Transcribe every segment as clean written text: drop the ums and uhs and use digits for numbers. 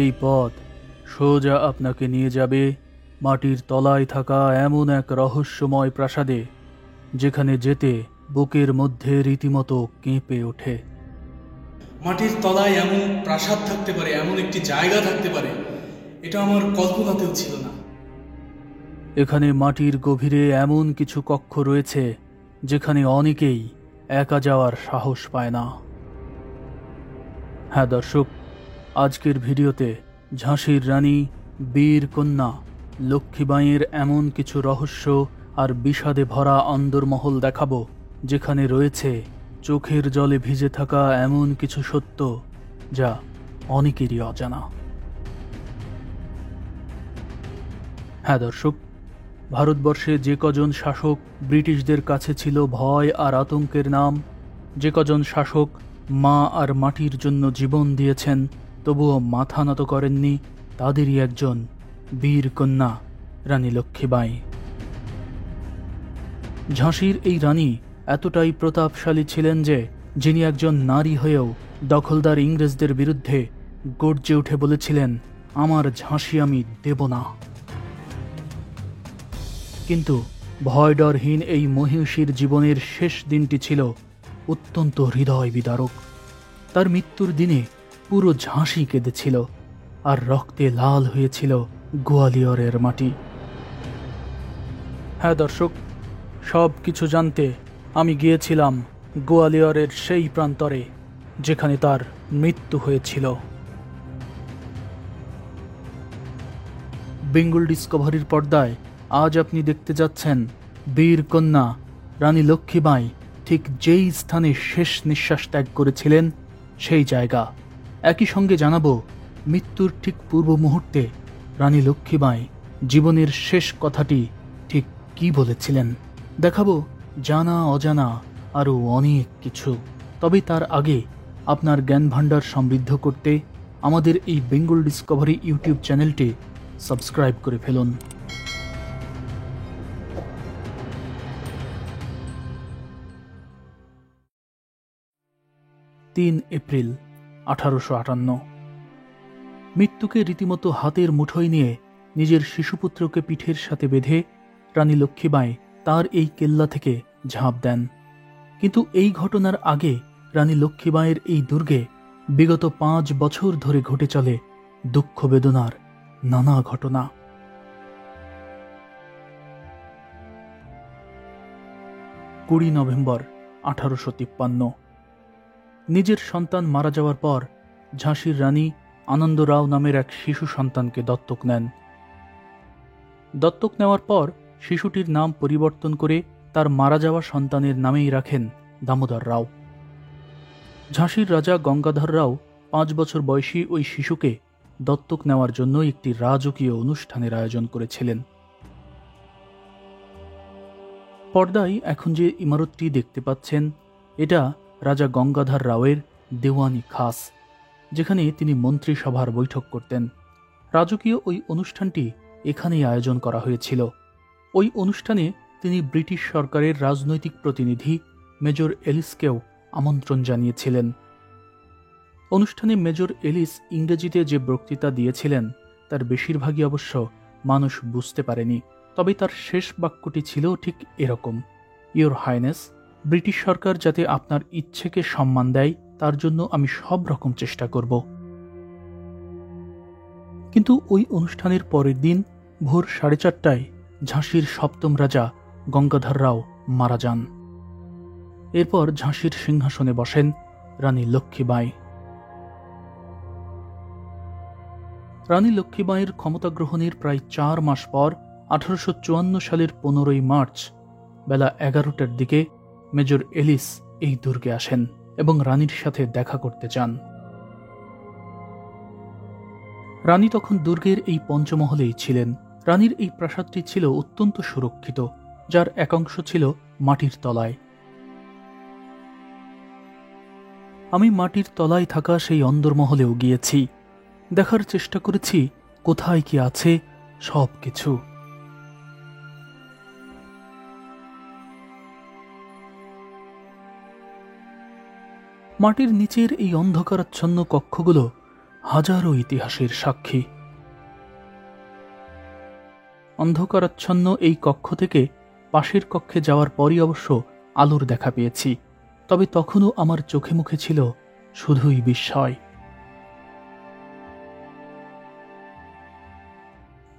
এই পথ সোজা আপনাকে নিয়ে যাবে মাটির তলায় থাকা এমন এক রহস্যময় প্রাসাদে, যেখানে যেতে বুকের মধ্যে রীতিমতো কেঁপে ওঠে। মাটির তলায় এমন প্রাসাদ থাকতে পারে, এমন একটি জায়গা থাকতে পারে, এটা আমার কল্পনাতেও ছিল না। এখানে মাটির গভীরে এমন কিছু কক্ষ রয়েছে যেখানে অনেকেই একা যাওয়ার সাহস পায় না। হ্যাঁ দর্শক, আজকের ভিডিওতে ঝাঁসির রানী বীর কন্যা লক্ষ্মীবাঈয়ের এমন কিছু রহস্য আর বিষাদে ভরা অন্দরমহল দেখাবো, যেখানে রয়েছে চোখের জলে ভিজে থাকা এমন কিছু সত্য যা অনেকেরই অজানা। হ্যাঁ দর্শক, ভারতবর্ষে যে কজন শাসক ব্রিটিশদের কাছে ছিল ভয় আর আতঙ্কের নাম, যে কজন শাসক মা আর মাটির জন্য জীবন দিয়েছেন তবুও মাথা নত করেননি, তাদেরই একজন বীর কন্যা রানী লক্ষ্মীবাঈ। ঝাঁসির এই রানী এতটাই প্রতাপশালী ছিলেন যে যিনি একজন নারী হয়েও দখলদার ইংরেজদের বিরুদ্ধে গর্জে উঠে বলেছিলেন, আমার ঝাঁসি আমি দেব না। কিন্তু ভয়ডরহীন এই মহিষীর জীবনের শেষ দিনটি ছিল অত্যন্ত হৃদয় বিদারক। তার মৃত্যুর দিনে পুরো ঝাঁসি কেঁদেছিল আর রক্তে লাল হয়েছিল গোয়ালিয়রের মাটি। হ্যাঁ দর্শক, সব কিছু জানতে আমি গিয়েছিলাম গোয়ালিয়রের সেই প্রান্তরে যেখানে তার মৃত্যু হয়েছিল। বেঙ্গল ডিসকভারির পর্দায় আজ আপনি দেখতে যাচ্ছেন বীর কন্যা রানী লক্ষ্মীবাঈ ঠিক যেই স্থানে শেষ নিঃশ্বাস ত্যাগ করেছিলেন সেই জায়গা। একই সঙ্গে জানাবো মৃত্যুর ঠিক পূর্ব মুহূর্তে রানী লক্ষ্মীবাঈ জীবনের শেষ কথাটি ঠিক কি বলেছিলেন। দেখাবো জানা অজানা আরও অনেক কিছু। তবে তার আগে আপনার জ্ঞান ভাণ্ডার সমৃদ্ধ করতে আমাদের এই বেঙ্গল ডিসকভারি ইউটিউব চ্যানেলটি সাবস্ক্রাইব করে ফেলুন। 3 এপ্রিল 1858। মৃত্যুকে রীতিমতো হাতের মুঠোয় নিয়ে নিজের শিশুপুত্রকে পিঠের সাথে বেঁধে রানী লক্ষ্মীবাঈ তার এই কেল্লা থেকে ঝাঁপ দেন। কিন্তু এই ঘটনার আগে রানী লক্ষ্মীবাঈয়ের এই দুর্গে বিগত 5 বছর ধরে ঘটে চলে দুঃখ বেদনার নানা ঘটনা। 20 নভেম্বর 1853। নিজের সন্তান মারা যাওয়ার পর ঝাঁসির রানী আনন্দরাও নামের এক শিশু সন্তানকে দত্তক নেন। দত্তক নেওয়ার পর শিশুটির নাম পরিবর্তন করে তার মারা যাওয়া সন্তানের নামেই রাখেন দামোদর রাও। ঝাঁসির রাজা গঙ্গাধর রাও 5 বছর বয়সী ওই শিশুকে দত্তক নেওয়ার জন্য একটি রাজকীয় অনুষ্ঠানের আয়োজন করেছিলেন। পর্দায় এখন যে ইমারতটি দেখতে পাচ্ছেন, এটা রাজা গঙ্গাধর রাওয়ের দেওয়ানি খাস, যেখানে তিনি মন্ত্রিসভার বৈঠক করতেন। রাজকীয় ওই অনুষ্ঠানটি এখানেই আয়োজন করা হয়েছিল। ওই অনুষ্ঠানে তিনি ব্রিটিশ সরকারের রাজনৈতিক প্রতিনিধি মেজর এলিসকেও আমন্ত্রণ জানিয়েছিলেন। অনুষ্ঠানে মেজর এলিস ইংরেজিতে যে বক্তৃতা দিয়েছিলেন তার বেশিরভাগই অবশ্য মানুষ বুঝতে পারেনি, তবে তার শেষ বাক্যটি ছিল ঠিক এরকম, ইয়োর হাইনেস, ব্রিটিশ সরকার যাতে আপনার ইচ্ছেকে সম্মান দেয় তার জন্য আমি সব রকম চেষ্টা করব। কিন্তু ওই অনুষ্ঠানের পরের দিন ভোর 4:30টায় ঝাঁসির 7ম রাজা গঙ্গাধর রাও মারা যান। এরপর ঝাঁসির সিংহাসনে বসেন রানী লক্ষ্মীবাঈ। রানী লক্ষ্মীবাঈয়ের ক্ষমতা গ্রহণের প্রায় 4 মাস পর 1854 সালের 15ই মার্চ বেলা 11টার দিকে মেজর এলিস এই দুর্গে আসেন এবং রানীর সাথে দেখা করতে চান। রানী তখন দুর্গের এই পঞ্চমহলেই ছিলেন। রানীর এই প্রাসাদটি ছিল অত্যন্ত সুরক্ষিত, যার একাংশ ছিল মাটির তলায়। আমি মাটির তলায় থাকা সেই অন্দরমহলেও গিয়েছি, দেখার চেষ্টা করেছি কোথায় কি আছে সব কিছু। মাটির নিচের এই অন্ধকারাচ্ছন্ন কক্ষগুলো হাজারো ইতিহাসের সাক্ষী। অন্ধকারাচ্ছন্ন এই কক্ষ থেকে পাশের কক্ষে যাওয়ার পরই অবশ্য আলোর দেখা পেয়েছি, তবে তখনও আমার চোখে মুখে ছিল শুধুই বিস্ময়।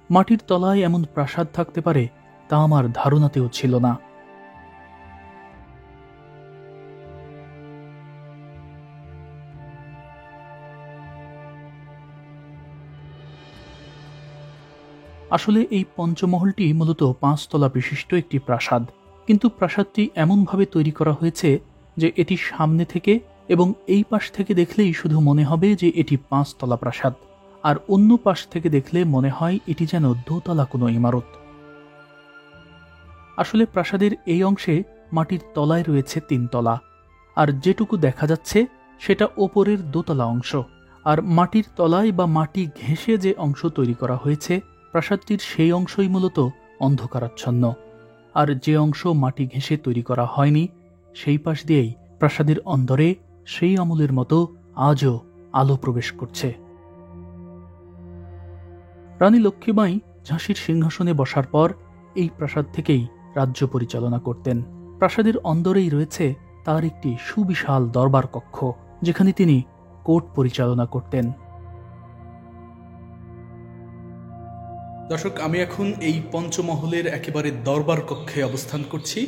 মাটির তলায় এমন প্রাসাদ থাকতে পারে তা আমার ধারণাতেও ছিল না। আসলে এই পঞ্চমহলটি মূলত 5 তলা বিশিষ্ট একটি প্রাসাদ, কিন্তু প্রাসাদটি এমনভাবে তৈরি করা হয়েছে যে এটি সামনে থেকে এবং এই পাশ থেকে দেখলেই শুধু মনে হবে যে এটি 5 তলা প্রাসাদ, আর অন্য পাশ থেকে দেখলে মনে হয় এটি যেন দোতলা কোনো ইমারত। আসলে প্রাসাদের এই অংশে মাটির তলায় রয়েছে 3 তলা, আর যেটুকু দেখা যাচ্ছে সেটা ওপরের দোতলা অংশ। আর মাটির তলায় বা মাটি ঘেঁষে যে অংশ তৈরি করা হয়েছে প্রাসাদটির সেই অংশই মূলত অন্ধকারাচ্ছন্ন, আর যে অংশ মাটি ঘেঁষে তৈরি করা হয়নি সেই পাশ দিয়েই প্রাসাদের অন্দরে সেই আমলের মতো আজও আলো প্রবেশ করছে। রানী লক্ষ্মীবাঈ ঝাঁসির সিংহাসনে বসার পর এই প্রাসাদ থেকেই রাজ্য পরিচালনা করতেন। প্রাসাদের অন্দরেই রয়েছে তার একটি সুবিশাল দরবার কক্ষ, যেখানে তিনি কোর্ট পরিচালনা করতেন। দর্শক, আমি এখন এই পঞ্চমহলের একেবারে দরবার কক্ষে অবস্থান করছি।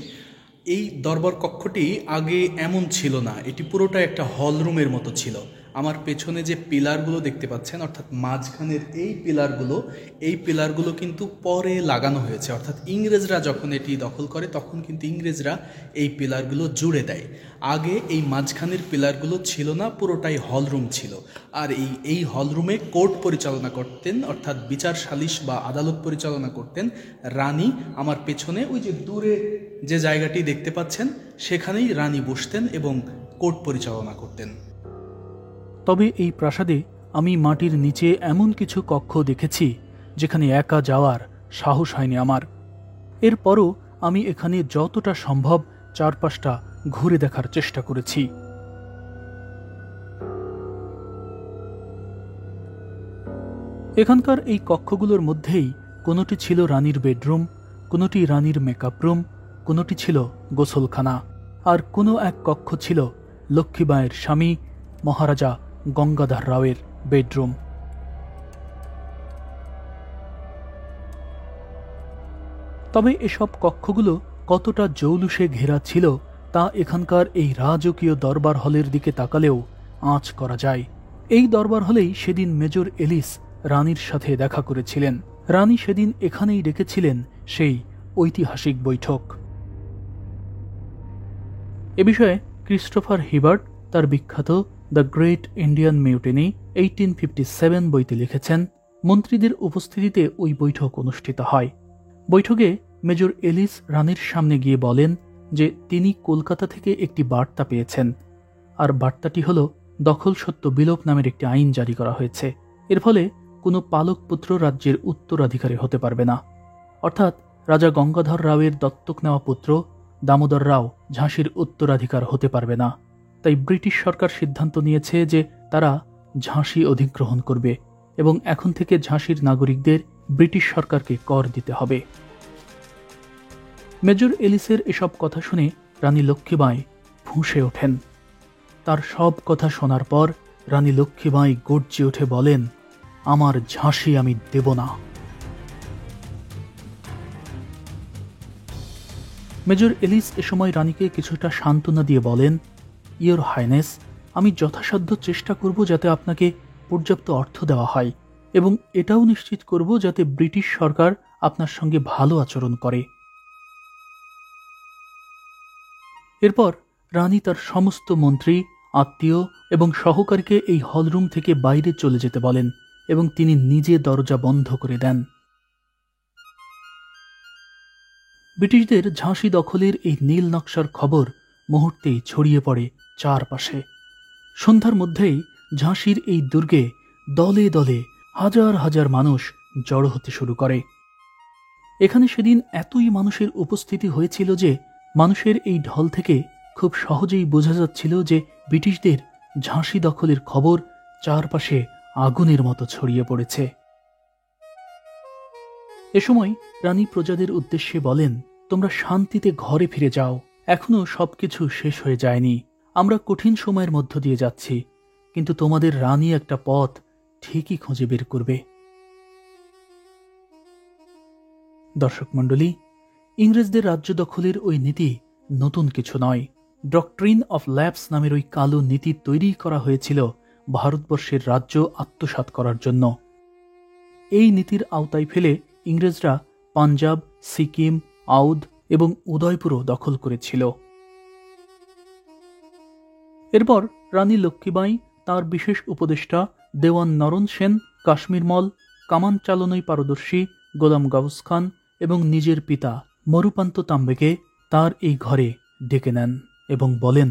এই দরবার কক্ষটি আগে এমন ছিল না, এটি পুরোটা একটা হল রুমের মতো ছিল। আমার পেছনে যে পিলারগুলো দেখতে পাচ্ছেন, অর্থাৎ মাঝখানের এই পিলারগুলো কিন্তু পরে লাগানো হয়েছে, অর্থাৎ ইংরেজরা যখন এটি দখল করে তখন কিন্তু ইংরেজরা এই পিলারগুলো জুড়ে দেয়। আগে এই মাঝখানের পিলারগুলো ছিল না, পুরোটাই হল রুম ছিল। আর এই হল রুমে কোর্ট পরিচালনা করতেন, অর্থাৎ বিচার সালিশ বা আদালত পরিচালনা করতেন রানী। আমার পেছনে ওই যে দূরে যে জায়গাটি দেখতে পাচ্ছেন সেখানেই রানী বসতেন এবং কোর্ট পরিচালনা করতেন। তবে এই প্রাসাদে আমি মাটির নিচে এমন কিছু কক্ষ দেখেছি যেখানে একা যাওয়ার সাহস হয়নি আমার। এরপরও আমি এখানে যতটা সম্ভব চারপাশটা ঘুরে দেখার চেষ্টা করেছি। এখানকার এই কক্ষগুলোর মধ্যেই কোনোটি ছিল রানীর বেডরুম, কোনোটি রানীর মেকআপ রুম, কোনোটি ছিল গোসলখানা, আর কোনো এক কক্ষ ছিল লক্ষ্মীবাঈয়ের স্বামী মহারাজা গঙ্গাধর রাওয়ের বেডরুম। তবে এসব কক্ষগুলো কতটা জৌলুসে ঘেরা ছিল তা এখানকার এই রাজকীয় দরবার হলের দিকে তাকালেও আঁচ করা যায়। এই দরবার হলেই সেদিন মেজর এলিস রানীর সাথে দেখা করেছিলেন। রানী সেদিন এখানেই ডেকেছিলেন সেই ঐতিহাসিক বৈঠক। এ বিষয়ে ক্রিস্টোফার হিবার্ট তার বিখ্যাত দ্য গ্রেট ইন্ডিয়ান মিউটিনি 1857 বইতে লিখেছেন, মন্ত্রীদের উপস্থিতিতে ওই বৈঠক অনুষ্ঠিত হয়। বৈঠকে মেজর এলিস রানীর সামনে গিয়ে বলেন যে তিনি কলকাতা থেকে একটি বার্তা পেয়েছেন, আর বার্তাটি হল দখল সত্য বিলোপ নামের একটি আইন জারি করা হয়েছে। এর ফলে কোনো পালক পুত্র রাজ্যের উত্তরাধিকারী হতে পারবে না, অর্থাৎ রাজা গঙ্গাধর রাওয়ের দত্তক নেওয়া পুত্র দামোদর রাও ঝাঁসির উত্তরাধিকার হতে পারবে না। তাই ব্রিটিশ সরকার সিদ্ধান্ত নিয়েছে যে তারা ঝাঁসি অধিগ্রহণ করবে এবং এখন থেকে ঝাঁসির নাগরিকদের ব্রিটিশ সরকারকে কর দিতে হবে। মেজর এলিসের এসব কথা শুনে রানী লক্ষ্মীবাঈ ফুঁসে ওঠেন। তার সব কথা শোনার পর রানী লক্ষ্মীবাঈ গর্জে উঠে বলেন, আমার ঝাঁসি আমি দেব না। মেজর এলিস এ সময় রানীকে কিছুটা সান্ত্বনা দিয়ে বলেন, ইয়োর হাইনেস, আমি যথাসাধ্য চেষ্টা করব যাতে আপনাকে পর্যাপ্ত অর্থ দেওয়া হয় এবং এটাও নিশ্চিত করব যাতে ব্রিটিশ সরকার আপনার সঙ্গে ভালো আচরণ করে। এরপর রানী তার সমস্ত মন্ত্রী, আত্মীয় এবং সহকারীকে এই হলরুম থেকে বাইরে চলে যেতে বলেন এবং তিনি নিজে দরজা বন্ধ করে দেন। ব্রিটিশদের ঝাঁসি দখলের এই নীল নকশার খবর মুহূর্তেই ছড়িয়ে পড়ে চারপাশে। সন্ধ্যার মধ্যেই ঝাঁসির এই দুর্গে দলে দলে হাজার হাজার মানুষ জড়ো হতে শুরু করে। এখানে সেদিন এতই মানুষের উপস্থিতি হয়েছিল যে মানুষের এই ঢল থেকে খুব সহজেই বোঝা যাচ্ছিল যে ব্রিটিশদের ঝাঁসি দখলের খবর চারপাশে আগুনের মতো ছড়িয়ে পড়েছে। এ সময় রানী প্রজাদের উদ্দেশ্যে বলেন, তোমরা শান্তিতে ঘরে ফিরে যাও, এখনো সবকিছু শেষ হয়ে যায়নি। আমরা কঠিন সময়ের মধ্য দিয়ে যাচ্ছি, কিন্তু তোমাদের রানী একটা পথ ঠিকই খুঁজে বের করবে। দর্শক মণ্ডলী, ইংরেজদের রাজ্য দখলের ওই নীতি নতুন কিছু নয়। ডক্ট্রিন অফ ল্যাপস নামের ওই কালো নীতি তৈরি করা হয়েছিল ভারতবর্ষের রাজ্য আত্মসাৎ করার জন্য। এই নীতির আওতায় ফেলে ইংরেজরা পাঞ্জাব, সিকিম, আউধ এবং উদয়পুরও দখল করেছিল। এরপর রানী লক্ষ্মীবাঈ, তার বিশেষ উপদেষ্টা দেওয়ান নরন সেন, কাশ্মীর মল, কামান চালনায় পারদর্শী গোলাম গাউস খান এবং নিজের পিতা মরুপান্ত তাম্বেকে তার এই ঘরে ডেকে নেন এবং বলেন,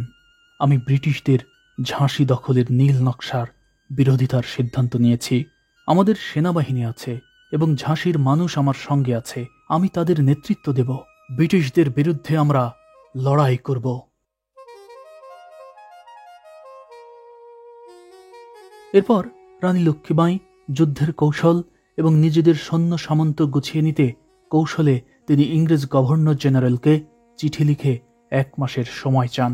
আমি ব্রিটিশদের ঝাঁসি দখলের নীল নকশার বিরোধিতার সিদ্ধান্ত নিয়েছি। আমাদের সেনাবাহিনী আছে এবং ঝাঁসির মানুষ আমার সঙ্গে আছে। আমি তাদের নেতৃত্ব দেব। ব্রিটিশদের বিরুদ্ধে আমরা লড়াই করব। এরপর রানী লক্ষ্মীবাঈ যুদ্ধের কৌশল এবং নিজেদের সৈন্য সামন্ত গুছিয়ে নিতে কৌশলে তিনি ইংরেজ গভর্নর জেনারেলকে চিঠি লিখে 1 মাসের সময় চান।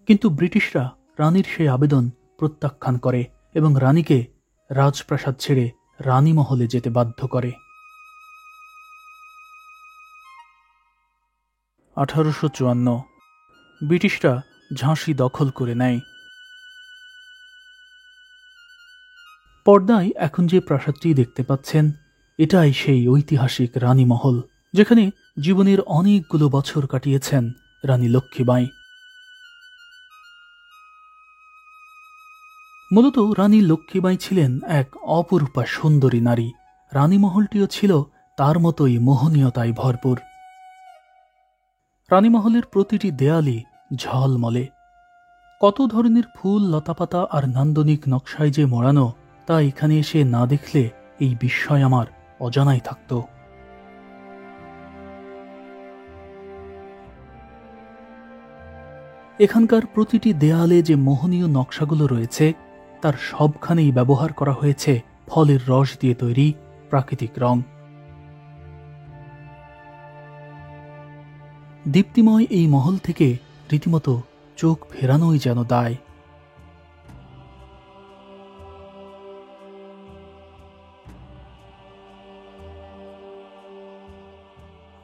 কিন্তু ব্রিটিশরা রানীর সেই আবেদন প্রত্যাখ্যান করে এবং রানীকে রাজপ্রাসাদ ছেড়ে রানীমহলে যেতে বাধ্য করে। 1854 ব্রিটিশরা ঝাঁসি দখল করে নেয়। পর্দায় এখন যে প্রাসাদটি দেখতে পাচ্ছেন, এটাই সেই ঐতিহাসিক রানীমহল, যেখানে জীবনের অনেকগুলো বছর কাটিয়েছেন রানী লক্ষ্মীবাঈ। মূলত রানী লক্ষ্মীবাঈ ছিলেন এক অপরূপা সুন্দরী নারী। রানীমহলটিও ছিল তার মতোই মোহনীয়তায় ভরপুর। রানীমহলের প্রতিটি দেয়ালই ঝলমলে। কত ধরনের ফুল, লতাপাতা আর নান্দনিক নকশায় যে মোড়ানো, তা এখানে এসে না দেখলে এই বিস্ময় আমার অজানাই থাকত। এখানকার প্রতিটি দেয়ালে যে মোহনীয় নকশাগুলো রয়েছে, তার সবখানেই ব্যবহার করা হয়েছে ফলের রস দিয়ে তৈরি প্রাকৃতিক রং। দীপ্তিময় এই মহল থেকে রীতিমতো চোখ ফেরানোই যেন দায়।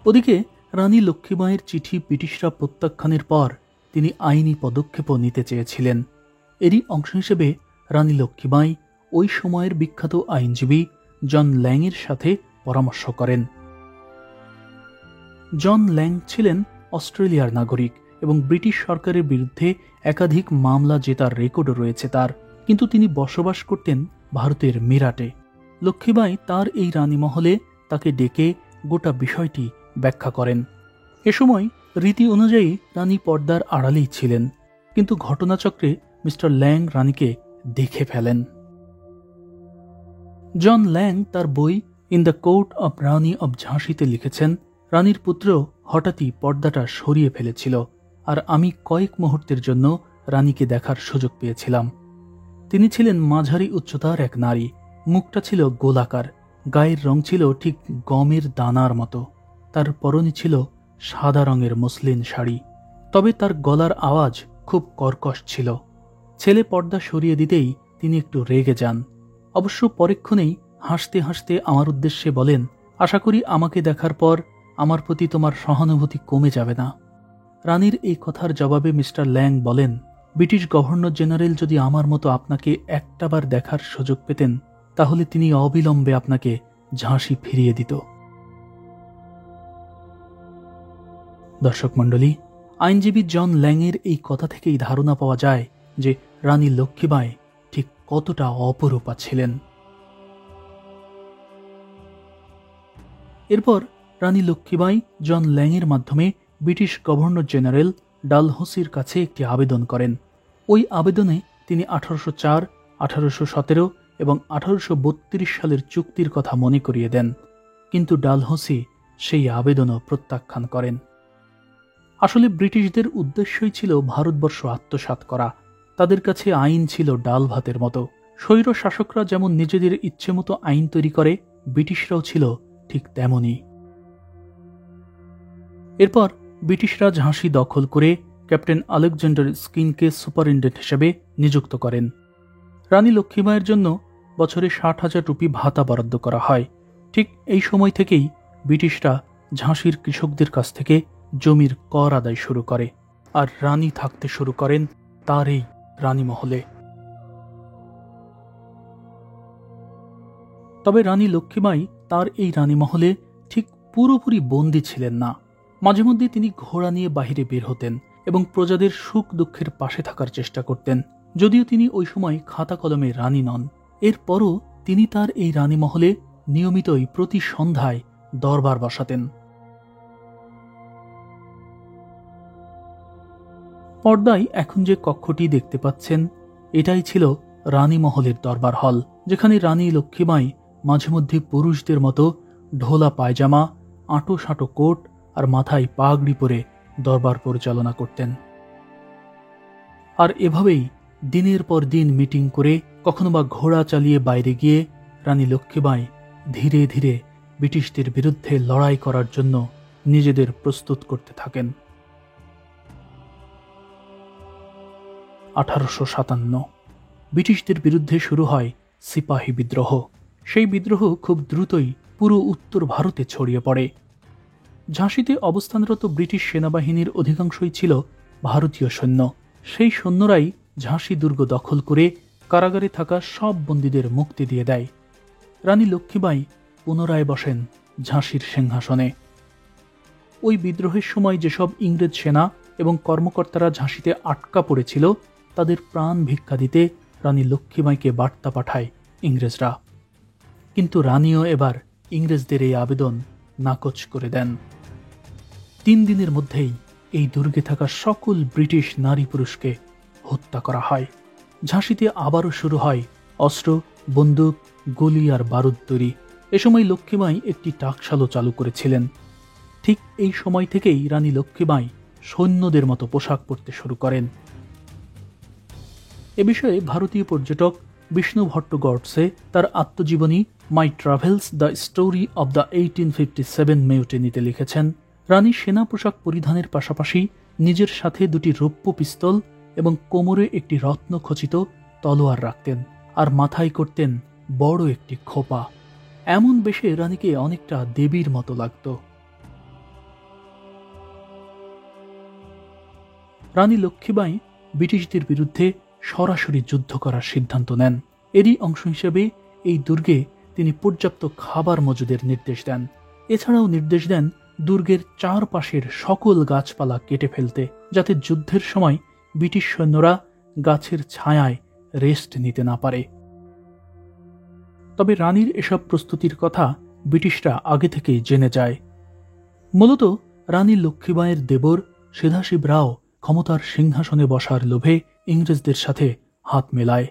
ওদিকে রানী লক্ষ্মীবাঈর চিঠি ব্রিটিশরা প্রত্যাখ্যানের পর তিনি আইনি পদক্ষেপও নিতে চেয়েছিলেন। এরই অংশ হিসেবে রানী লক্ষ্মীবাঈ ওই সময়ের বিখ্যাত আইনজীবী জন ল্যাংয়ের সাথে পরামর্শ করেন। জন ল্যাং ছিলেন অস্ট্রেলিয়ার নাগরিক এবং ব্রিটিশ সরকারের বিরুদ্ধে একাধিক মামলা জেতার রেকর্ডও রয়েছে তার, কিন্তু তিনি বসবাস করতেন ভারতের মিরাটে। লক্ষ্মীবাঈ তার এই রানীমহলে তাকে ডেকে গোটা বিষয়টি ব্যাখ্যা করেন। এ সময় রীতি অনুযায়ী রানী পর্দার আড়ালেই ছিলেন, কিন্তু ঘটনাচক্রে মিস্টার ল্যাং রানীকে দেখে ফেলেন। জন ল্যাং তার বই in the court of Rani of ঝাঁসিতে লিখেছেন, রানীর পুত্র হঠাৎই পর্দাটা সরিয়ে ফেলেছিল, আর আমি কয়েক মুহূর্তের জন্য রানীকে দেখার সুযোগ পেয়েছিলাম। তিনি ছিলেন মাঝারি উচ্চতার এক নারী, মুখটা ছিল গোলাকার, গায়ের রং ছিল ঠিক গমের দানার মতো, তার পরনে ছিল সাদা রঙের মসলিন শাড়ি, তবে তার গলার আওয়াজ খুব কর্কশ ছিল। ছেলে পর্দা সরিয়ে দিতেই তিনি একটু রেগে যান। অবশ্য পরক্ষণেই হাসতে হাসতে আমার উদ্দেশ্যে বলেন, আশা করি আমাকে দেখার পর আমার প্রতি তোমার সহানুভূতি কমে যাবে না। রানীর এই কথার জবাবে মিস্টার ল্যাং বলেন, ব্রিটিশ গভর্নর জেনারেল যদি আমার মতো আপনাকে একটাবার দেখার সুযোগ পেতেন, তাহলে তিনি অবিলম্বে আপনাকে ঝাঁসি ফিরিয়ে দিত। দর্শক মণ্ডলী, আইনজীবী জন ল্যাংয়ের এই কথা থেকেই ধারণা পাওয়া যায় যে রানী লক্ষ্মীবাঈ ঠিক কতটা অপরূপা ছিলেন। এরপর রানী লক্ষ্মীবাঈ জন ল্যাংয়ের মাধ্যমে ব্রিটিশ গভর্নর জেনারেল ডালহৌসির কাছে একটি আবেদন করেন। ওই আবেদনে তিনি 1804, 1817 এবং 1832 সালের চুক্তির কথা মনে করিয়ে দেন, কিন্তু ডালহৌসি সেই আবেদনও প্রত্যাখ্যান করেন। আসলে ব্রিটিশদের উদ্দেশ্যই ছিল ভারতবর্ষ আত্মসাৎ করা। তাদের কাছে আইন ছিল ডাল ভাতের মতো, স্বৈর শাসকরা যেমন নিজেদের ইচ্ছেমতো আইন তৈরি করে, ব্রিটিশরাও ছিল ঠিক তেমনই। এরপর ব্রিটিশরা ঝাঁসি দখল করে ক্যাপ্টেন আলেকজান্ডার স্কিনকে সুপারিনটেন্ডেন্ট হিসেবে নিযুক্ত করেন। রানী লক্ষ্মীবাঈয়ের জন্য বছরে 60,000 রুপি ভাতা বরাদ্দ করা হয়। ঠিক এই সময় থেকেই ব্রিটিশরা ঝাঁসির কৃষকদের কাছ থেকে জমির কর আদায় শুরু করে, আর রানী থাকতে শুরু করেন তার এই রানীমহলে। তবে রানী লক্ষ্মীবাঈ তার এই রানীমহলে ঠিক পুরোপুরি বন্দী ছিলেন না। মাঝে মধ্যে তিনি ঘোড়া নিয়ে বাহিরে বের হতেন এবং প্রজাদের সুখ দুঃখের পাশে থাকার চেষ্টা করতেন। যদিও তিনি ওই সময় খাতা কলমে রানী নন, এরপরও তিনি তার এই রানীমহলে নিয়মিতই প্রতি সন্ধ্যায় দরবার বসাতেন। পর্দায় এখন যে কক্ষটি দেখতে পাচ্ছেন, এটাই ছিল রানীমহলের দরবার হল, যেখানে রানী লক্ষ্মীবাঈ মাঝে মধ্যে পুরুষদের মতো ঢোলা পায়জামা, আঁটো সাঁটো কোট আর মাথায় পাগড়ি পরে দরবার পরিচালনা করতেন। আর এভাবেই দিনের পর দিন মিটিং করে, কখনো বা ঘোড়া চালিয়ে বাইরে গিয়ে রানী লক্ষ্মীবাঈ ধীরে ধীরে ব্রিটিশদের বিরুদ্ধে লড়াই করার জন্য নিজেদের প্রস্তুত করতে থাকেন। 1857 ব্রিটিশদের বিরুদ্ধে শুরু হয় সিপাহী বিদ্রোহ। সেই বিদ্রোহ খুব দ্রুতই পুরো উত্তর ভারতে ছড়িয়ে পড়ে। ঝাঁসিতে অবস্থানরত ব্রিটিশ সেনাবাহিনীর অধিকাংশই ছিল ভারতীয় সৈন্য। সেই সৈন্যরাই ঝাঁসি দুর্গ দখল করে কারাগারে থাকা সব বন্দীদের মুক্তি দিয়ে দেয়। রানী লক্ষ্মীবাঈ পুনরায় বসেন ঝাঁসির সিংহাসনে। ওই বিদ্রোহের সময় যেসব ইংরেজ সেনা এবং কর্মকর্তারা ঝাঁসিতে আটকা পড়েছিল, তাদের প্রাণ ভিক্ষা দিতে রানী লক্ষ্মীবাঈকে বার্তা পাঠায় ইংরেজরা। কিন্তু রানীও এবার ইংরেজদের এই আবেদন নাকচ করে দেন। 3 দিনের মধ্যেই এই দুর্গে থাকা সকল ব্রিটিশ নারী পুরুষকে হত্যা করা হয়। ঝাঁসিতে আবারও শুরু হয় অস্ত্র, বন্দুক, গুলি আর বারুদ তৈরি। এ সময় লক্ষ্মীবাঈ একটি টাকশালও চালু করেছিলেন। ঠিক এই সময় থেকেই রানী লক্ষ্মীবাঈ সৈন্যদের মতো পোশাক পরতে শুরু করেন। এ বিষয়ে ভারতীয় পর্যটক বিষ্ণু ভট্ট গডসে তার আত্মজীবনী my travels the story of the 1857 মিউটিনিতে লিখেছেন, রানী সেনা পোশাক পরিধানের পাশাপাশি নিজের সাথে 2টি রৌপ্য পিস্তল এবং কোমরে একটি রত্নখচিত তলোয়ার রাখতেন, আর মাথায় করতেন বড় একটি খোপা। এমন বেশে রানীকে অনেকটা দেবীর মতো লাগত। রানী লক্ষ্মীবাঈ ব্রিটিশদের বিরুদ্ধে সরাসরি যুদ্ধ করার সিদ্ধান্ত নেন। এরই অংশ হিসেবে এই দুর্গে তিনি পর্যাপ্ত খাবার মজুদের নির্দেশ দেন। এছাড়াও নির্দেশ দেন দুর্গের চারপাশের সকল গাছপালা কেটে ফেলতে, যাতে যুদ্ধের সময় ব্রিটিশ সৈন্যরা গাছের ছায়ায় রেস্ট নিতে না পারে। তবে রানীর এসব প্রস্তুতির কথা ব্রিটিশরা আগে থেকেই জেনে যায়। মূলত রানী লক্ষ্মীবাঈয়ের দেবর সিধাশিব রাও ক্ষমতার সিংহাসনে বসার লোভে ইংরেজদের সাথে হাত মেলায়।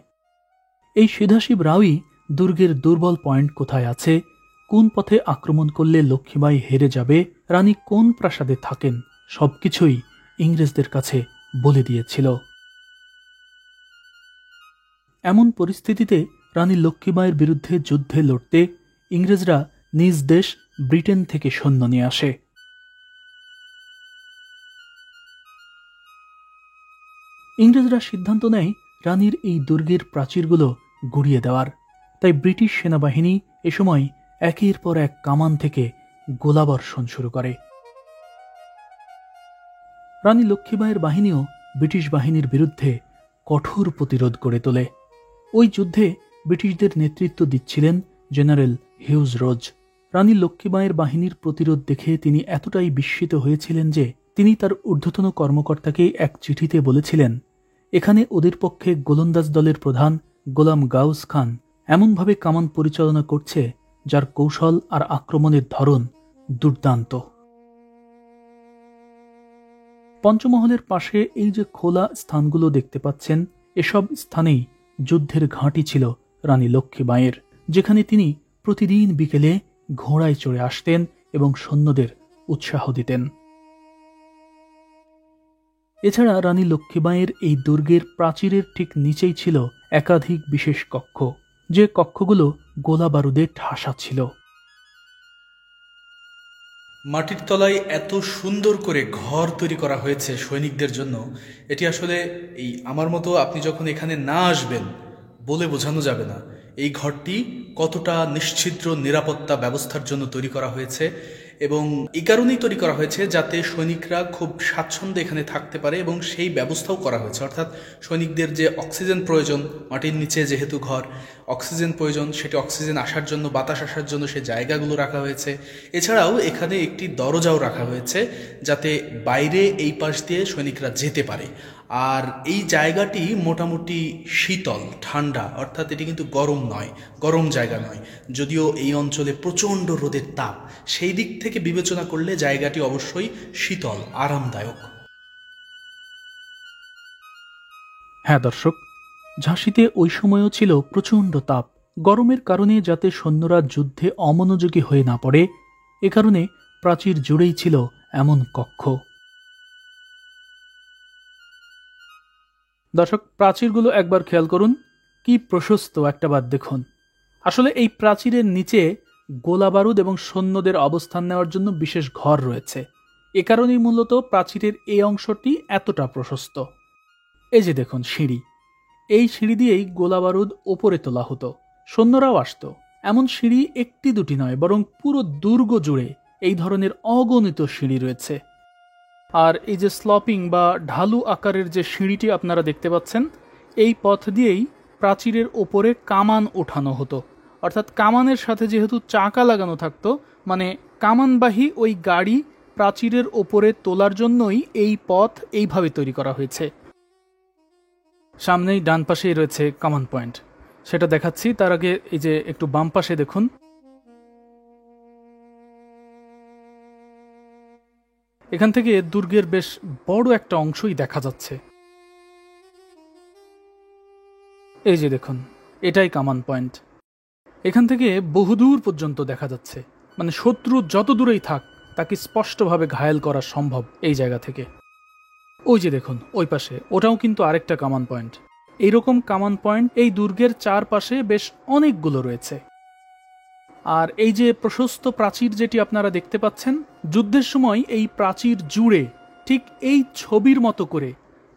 এই সিধাশিব রাওই দুর্গের দুর্বল পয়েন্ট কোথায় আছে, কোন পথে আক্রমণ করলে লক্ষ্মীবাঈ হেরে যাবে, রানী কোন প্রাসাদে থাকেন, সবকিছুই ইংরেজদের কাছে বলে দিয়েছিল। এমন পরিস্থিতিতে রানী লক্ষ্মীবাঈয়ের বিরুদ্ধে যুদ্ধে লড়তে ইংরেজরা নিজ দেশ ব্রিটেন থেকে সৈন্য নিয়ে আসে। ইংরেজরা সিদ্ধান্ত নেয় রানীর এই দুর্গের প্রাচীরগুলো গুড়িয়ে দেওয়ার। তাই ব্রিটিশ সেনাবাহিনী এ সময় একের পর এক কামান থেকে গোলাবর্ষণ শুরু করে। রানী লক্ষ্মীবাঈয়ের বাহিনীও ব্রিটিশ বাহিনীর বিরুদ্ধে কঠোর প্রতিরোধ গড়ে তোলে। ওই যুদ্ধে ব্রিটিশদের নেতৃত্ব দিচ্ছিলেন জেনারেল হিউজ রোজ। রানী লক্ষ্মীবাঈয়ের বাহিনীর প্রতিরোধ দেখে তিনি এতটাই বিস্মিত হয়েছিলেন যে তিনি তার ঊর্ধ্বতন কর্মকর্তাকে এক চিঠিতে বলেছিলেন, এখানে ওদের পক্ষে গোলন্দাজ দলের প্রধান গোলাম গাউস খান এমনভাবে কামান পরিচালনা করছে যার কৌশল আর আক্রমণের ধরন দুর্দান্ত। পঞ্চমহলের পাশে এই যে খোলা স্থানগুলো দেখতে পাচ্ছেন, এসব স্থানেই যুদ্ধের ঘাঁটি ছিল রানী লক্ষ্মীবাঈয়ের, যেখানে তিনি প্রতিদিন বিকেলে ঘোড়ায় চড়ে আসতেন এবং সৈন্যদের উৎসাহ দিতেন। এছাড়া রানী লক্ষ্মীবাঈয়ের এই দুর্গের প্রাচীরের ঠিক নিচেই ছিল একাধিক বিশেষ কক্ষ, যে কক্ষগুলো গোলা বারুদে ঠাসা ছিল। মাটির তলায় এত সুন্দর করে ঘর তৈরি করা হয়েছে সৈনিকদের জন্য, এটি আসলে এই আমার মতো আপনি যখন এখানে না আসবেন বলে বোঝানো যাবে না। এই ঘরটি কতটা নিশ্ছিদ্র নিরাপত্তা ব্যবস্থার জন্য তৈরি করা হয়েছে, এবং এই কারণেই তৈরি করা হয়েছে যাতে সৈনিকরা খুব স্বাচ্ছন্দ্যে এখানে থাকতে পারে, এবং সেই ব্যবস্থাও করা হয়েছে। অর্থাৎ সৈনিকদের যে অক্সিজেন প্রয়োজন, মাটির নিচে যেহেতু ঘর, অক্সিজেন প্রয়োজন, সেটা অক্সিজেন আসার জন্য, বাতাস আসার জন্য সে জায়গাগুলো রাখা হয়েছে। এছাড়াও এখানে একটি দরজাও রাখা হয়েছে যাতে বাইরে এই পাশ দিয়ে সৈনিকরা যেতে পারে। আর এই জায়গাটি মোটামুটি শীতল ঠান্ডা, অর্থাৎ এটি কিন্তু গরম নয়, গরম জায়গা নয়। যদিও এই অঞ্চলে প্রচণ্ড রোদের তাপ, সেই দিক থেকে বিবেচনা করলে জায়গাটি অবশ্যই শীতল, আরামদায়ক। হ্যাঁ দর্শক, ঝাঁসিতে ওই সময়ও ছিল প্রচণ্ড তাপ। গরমের কারণে যাতে সৈন্যরা যুদ্ধে অমনোযোগী হয়ে না পড়ে, এ কারণে প্রাচীর জুড়েই ছিল এমন কক্ষ। দর্শক, প্রাচীরগুলো একবার খেয়াল করুন, কি প্রশস্ত একটাবার দেখুন। আসলে এই প্রাচীরের নিচে গোলাবারুদ এবং সৈন্যদের অবস্থান নেওয়ার জন্য বিশেষ ঘর রয়েছে। এ কারণেই মূলত প্রাচীরের এই অংশটি এতটা প্রশস্ত। এই যে দেখুন সিঁড়ি, এই সিঁড়ি দিয়েই গোলাবারুদ ওপরে তোলা হতো, সৈন্যরাও আসতো। এমন সিঁড়ি একটি দুটি নয়, বরং পুরো দুর্গ জুড়ে এই ধরনের অগণিত সিঁড়ি রয়েছে। আর এই যে স্লপিং বা ঢালু আকারের যে সিঁড়িটি আপনারা দেখতে পাচ্ছেন, এই পথ দিয়েই প্রাচীরের ওপরে কামান ওঠানো হতো। অর্থাৎ কামানের সাথে যেহেতু চাকা লাগানো থাকতো, মানে কামানবাহী ওই গাড়ি প্রাচীরের ওপরে তোলার জন্যই এই পথ এইভাবে তৈরি করা হয়েছে। সামনেই ডান পাশেই রয়েছে কামান পয়েন্ট, সেটা দেখাচ্ছি। তার আগে এই যে একটু বাম পাশে দেখুন, এখান থেকে দুর্গের বেশ বড় একটা অংশই দেখা যাচ্ছে। এই যে দেখুন, এটাই কামান পয়েন্ট। এখান থেকে বহুদূর পর্যন্ত দেখা যাচ্ছে, মানে শত্রু যত দূরেই থাক তাকে স্পষ্টভাবে ঘায়েল করা সম্ভব এই জায়গা থেকে। ওই যে দেখুন ওই পাশে, ওটাও কিন্তু আরেকটা কামান পয়েন্ট। এইরকম কামান পয়েন্ট এই দুর্গের চারপাশে বেশ অনেকগুলো রয়েছে। আর এই যে প্রশস্ত প্রাচীর যেটি আপনারা দেখতে পাচ্ছেন, যুদ্ধের সময় এই প্রাচীর জুড়ে ঠিক এই ছবির মতো করে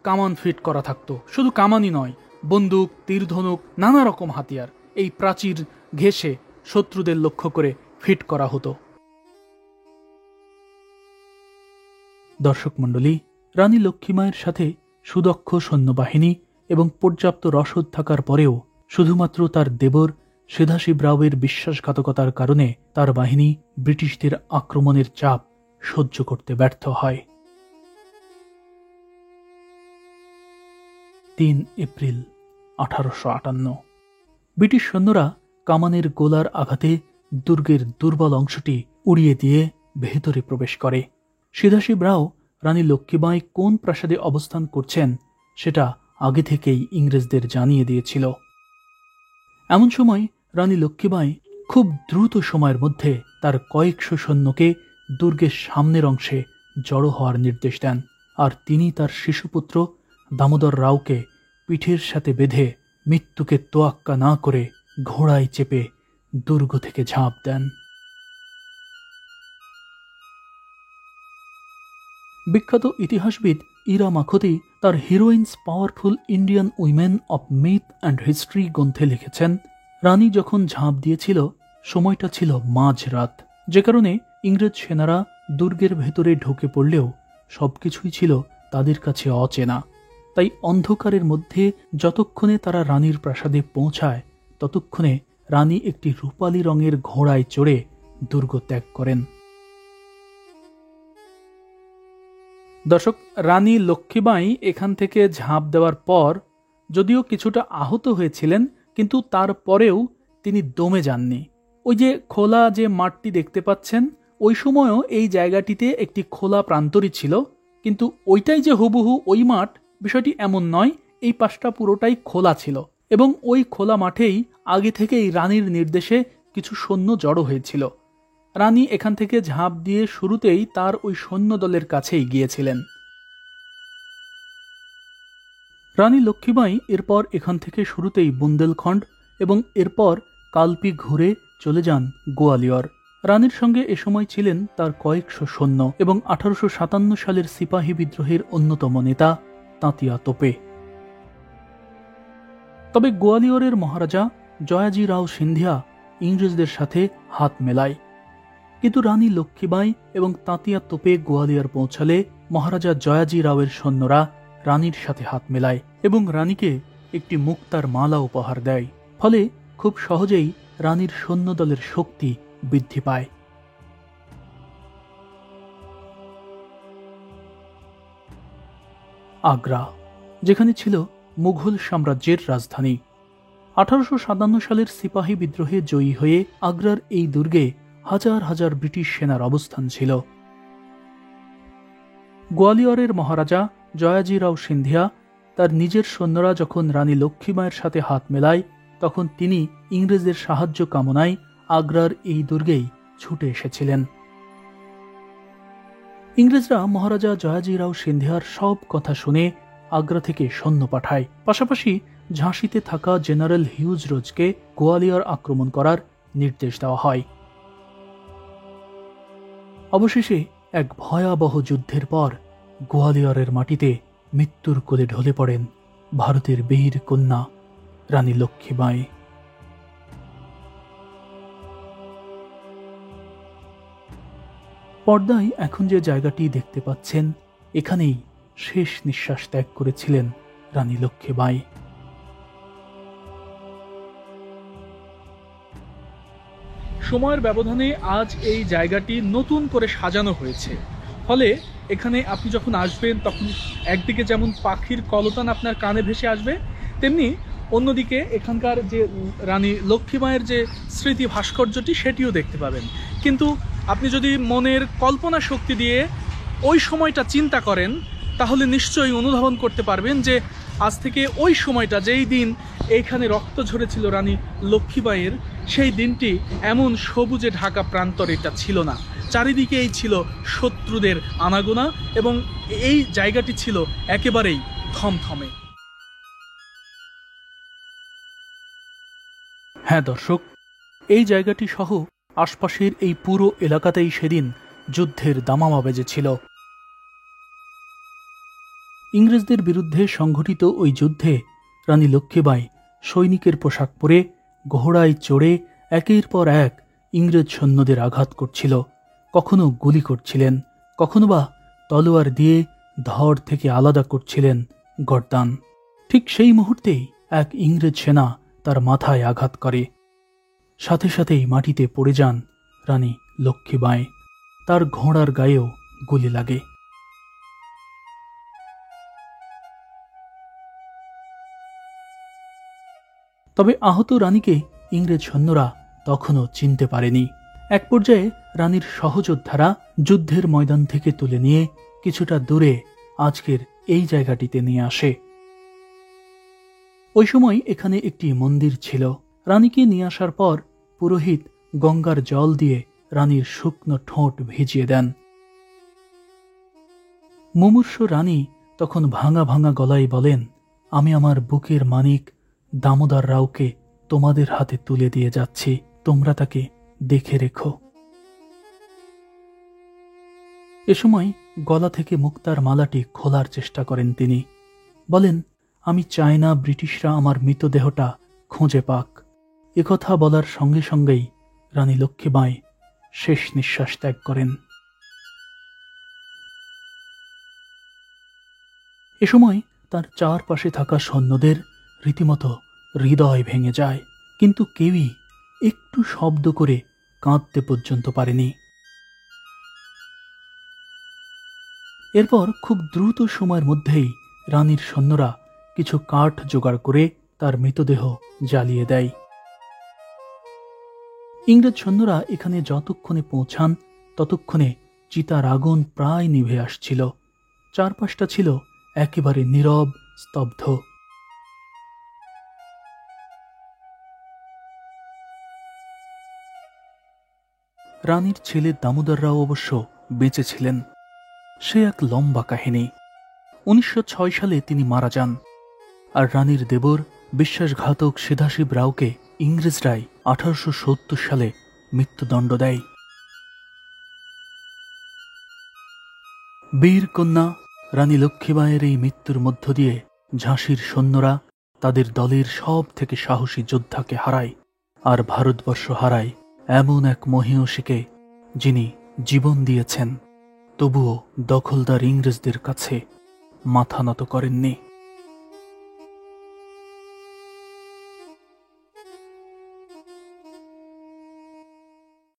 কামান ফিট করা থাকতো। শুধু কামানই নয়, বন্দুক, তীরধনুক, নানা রকম হাতিয়ার এই প্রাচীর ঘেঁষে শত্রুদের লক্ষ্য করে ফিট করা হতো। দর্শক মণ্ডলী, রানী লক্ষ্মীমায়ের সাথে সুদক্ষ সৈন্যবাহিনী এবং পর্যাপ্ত রসদ থাকার পরেও শুধুমাত্র তার দেবর সিধাশিব রাওয়ের বিশ্বাসঘাতকতার কারণে তার বাহিনী ব্রিটিশদের আক্রমণের চাপ সহ্য করতে ব্যর্থ হয়। 3 এপ্রিল 1858 ব্রিটিশ সৈন্যরা কামানের গোলার আঘাতে দুর্গের দুর্বল অংশটি উড়িয়ে দিয়ে ভেতরে প্রবেশ করে। সিধাশিব রাও রানী লক্ষ্মীবাঈ কোন প্রাসাদে অবস্থান করছেন সেটা আগে থেকেই ইংরেজদের জানিয়ে দিয়েছিল। এমন সময় রানী লক্ষ্মীবাঈ খুব দ্রুত সময়ের মধ্যে তার কয়েকশো সৈন্যকে দুর্গের সামনের অংশে জড়ো হওয়ার নির্দেশ দেন, আর তিনি তার শিশুপুত্র দামোদর রাওকে পিঠের সাথে বেঁধে মৃত্যুকে তোয়াক্কা না করে ঘোড়ায় চেপে দুর্গ থেকে ঝাঁপ দেন। বিখ্যাত ইতিহাসবিদ ইরা মাখতি তার heroines powerful Indian women of myth and history গ্রন্থে লিখেছেন, রানী যখন ঝাঁপ দিয়েছিল সময়টা ছিল মাঝরাত, যে কারণে ইংরেজ সেনারা দুর্গের ভেতরে ঢুকে পড়লেও সবকিছুই ছিল তাদের কাছে অচেনা। তাই অন্ধকারের মধ্যে যতক্ষণে তারা রানীর প্রাসাদে পৌঁছায় ততক্ষণে রানী একটি রূপালী রঙের ঘোড়ায় চড়ে দুর্গ ত্যাগ করেন। দর্শক, রানী লক্ষ্মীবাঈ এখান থেকে ঝাঁপ দেওয়ার পর যদিও কিছুটা আহত হয়েছিলেন, কিন্তু তারপরেও তিনি দমে যাননি। ওই যে খোলা যে মাঠটি দেখতে পাচ্ছেন, ওই সময়ও এই জায়গাটিতে একটি খোলা প্রান্তরই ছিল, কিন্তু ওইটাই যে হুবহু ওই মাঠ বিষয়টি এমন নয়। এই পাশটা পুরোটাই খোলা ছিল, এবং ওই খোলা মাঠেই আগে থেকেই রানীর নির্দেশে কিছু সৈন্য জড়ো হয়েছিল। রানী এখান থেকে ঝাঁপ দিয়ে শুরুতেই তার ওই সৈন্যদলের কাছেই গিয়েছিলেন। রানী লক্ষ্মীবাঈ এরপর এখান থেকে শুরুতেই বুন্দেলখণ্ড এবং এরপর কালপি ঘুরে চলে যান গোয়ালিয়র। রানীর সঙ্গে এ সময় ছিলেন তার কয়েকশো সৈন্য এবং 1857 সালের সিপাহী বিদ্রোহের অন্যতম নেতা তাঁতিয়া তোপে। তবে গোয়ালিয়রের মহারাজা জয়াজি রাও সিন্ধিয়া ইংরেজদের সাথে হাত মেলায়, কিন্তু রানী লক্ষ্মীবাঈ এবং তাঁতিয়া তোপে গোয়ালিয়র পৌঁছালে মহারাজা জয়াজি রাওয়ের সৈন্যরা রানীর সাথে হাত মেলায় এবং রানীকে একটি মুক্তার মালা উপহার দেয়। ফলে খুব সহজেই রানীর সৈন্যদলের শক্তি বৃদ্ধি পায়। আগ্রা, যেখানে ছিল মুঘল সাম্রাজ্যের রাজধানী। 1857 সালের সিপাহী বিদ্রোহে জয়ী হয়ে আগ্রার এই দুর্গে হাজার হাজার ব্রিটিশ সেনার অবস্থান ছিল। গোয়ালিয়রের মহারাজা জয়াজি রাও সিন্ধিয়া তার নিজের সৈন্যরা যখন রানী লক্ষ্মীবাঈয়ের সাথে হাত মেলায়, তখন তিনি ইংরেজদের সাহায্য কামনায় আগ্রার এই দুর্গেই ছুটে এসেছিলেন। ইংরেজরা মহারাজা জয়াজি রাও সিন্ধিয়ার সব কথা শুনে আগ্রা থেকে সৈন্য পাঠায়। পাশাপাশি ঝাঁসিতে থাকা জেনারেল হিউজ রোজকে গোয়ালিয়র আক্রমণ করার নির্দেশ দেওয়া হয়। অবশেষে এক ভয়াবহ যুদ্ধের পর গোয়ালিয়রের মাটিতে মৃত্যুর কোলে ঢলে পড়েন ভারতের বীর কন্যা রানী লক্ষ্মীবাঈ। পর্দায় এখন যে জায়গাটি দেখতে পাচ্ছেন, এখানেই শেষ নিঃশ্বাস ত্যাগ করেছিলেন রানী লক্ষ্মীবাঈ। সময়ের ব্যবধানে আজ এই জায়গাটি নতুন করে সাজানো হয়েছে, ফলে এখানে আপনি যখন আসবেন তখন একদিকে যেমন পাখির কলতান আপনার কানে ভেসে আসবে, তেমনি অন্যদিকে এখানকার যে রানী লক্ষ্মীবাঈয়ের যে স্মৃতি ভাস্কর্যটি সেটিও দেখতে পাবেন। কিন্তু আপনি যদি মনের কল্পনা শক্তি দিয়ে ওই সময়টা চিন্তা করেন, তাহলে নিশ্চয়ই অনুধাবন করতে পারবেন যে আজ থেকে ওই সময়টা, যেই দিন এইখানে রক্ত ঝরেছিল রানী লক্ষ্মীবাঈয়ের, সেই দিনটি এমন সবুজে ঢাকা প্রান্তর এটা ছিল না। চারিদিকেই ছিল শত্রুদের আনাগোনা এবং এই জায়গাটি ছিল একেবারেই থমথমে। হ্যাঁ দর্শক, এই জায়গাটি সহ আশপাশের এই পুরো এলাকাতেই সেদিন যুদ্ধের দামামা বেজেছিল। ইংরেজদের বিরুদ্ধে সংঘটিত ওই যুদ্ধে রানী লক্ষ্মীবাঈ সৈনিকের পোশাক পরে ঘোড়ায় চড়ে একের পর এক ইংরেজ সৈন্যদের আঘাত করছিল। কখনো গুলি করছিলেন, কখনো বা তলোয়ার দিয়ে ধড় থেকে আলাদা করছিলেন গর্দান। ঠিক সেই মুহূর্তেই এক ইংরেজ সেনা তার মাথায় আঘাত করে। সাথে সাথেই মাটিতে পড়ে যান রানী লক্ষ্মীবাঈ। তার ঘোড়ার গায়েও গুলি লাগে। তবে আহত রানীকে ইংরেজ সৈন্যরা তখনও চিনতে পারেনি। এক পর্যায়ে রানীর সহযোদ্ধারা যুদ্ধের ময়দান থেকে তুলে নিয়ে কিছুটা দূরে আজকের এই জায়গাটিতে নিয়ে আসে। ওই সময় এখানে একটি মন্দির ছিল। রানীকে নিয়ে আসার পর পুরোহিত গঙ্গার জল দিয়ে রানীর শুকনো ঠোঁট ভিজিয়ে দেন। মুমূর্ষ রানী তখন ভাঙা ভাঙা গলায় বলেন, আমি আমার বুকের মানিক দামোদর রাওকে তোমাদের হাতে তুলে দিয়ে যাচ্ছি, তোমরা তাকে দেখে রেখো। এ সময় গলা থেকে মুক্তার মালাটি খোলার চেষ্টা করেন তিনি। বলেন, আমি চাই না ব্রিটিশরা আমার মৃতদেহটা খুঁজে পাক। একথা বলার সঙ্গে সঙ্গেই রানী লক্ষ্মীবাঈ শেষ নিঃশ্বাস ত্যাগ করেন। এ সময় তার চারপাশে থাকা সৈন্যদের রীতিমতো হৃদয় ভেঙে যায়, কিন্তু কেউই একটু শব্দ করে কাঁদতে পর্যন্ত পারেনি। এরপর খুব দ্রুত সময়ের মধ্যেই রানীর সৈন্যরা কিছু কাঠ জোগাড় করে তার মৃতদেহ জ্বালিয়ে দেয়। ইংরেজ সৈন্যরা এখানে যতক্ষণে পৌঁছান ততক্ষণে চিতার আগুন প্রায় নিভে আসছিল। চারপাশটা ছিল একেবারে নীরব, স্তব্ধ। রানীর ছেলে দামোদর রাও অবশ্য বেঁচে ছিলেন। সে এক লম্বা কাহিনী। 1906 সালে তিনি মারা যান। আর রানীর দেবর বিশ্বাসঘাতক সিধাশিব রাওকে ইংরেজরাই 1870 সালে মৃত্যুদণ্ড দেয়। বীর কন্যা রানী লক্ষ্মীবাঈয়ের এই মৃত্যুর মধ্য দিয়ে ঝাঁসির সৈন্যরা তাদের দলের সব থেকে সাহসী যোদ্ধাকে হারায়, আর ভারতবর্ষ হারায় এমন এক মহীয়সীকে যিনি জীবন দিয়েছেন, তবুও দখলদার ইংরেজদের কাছে মাথা নত করেননি।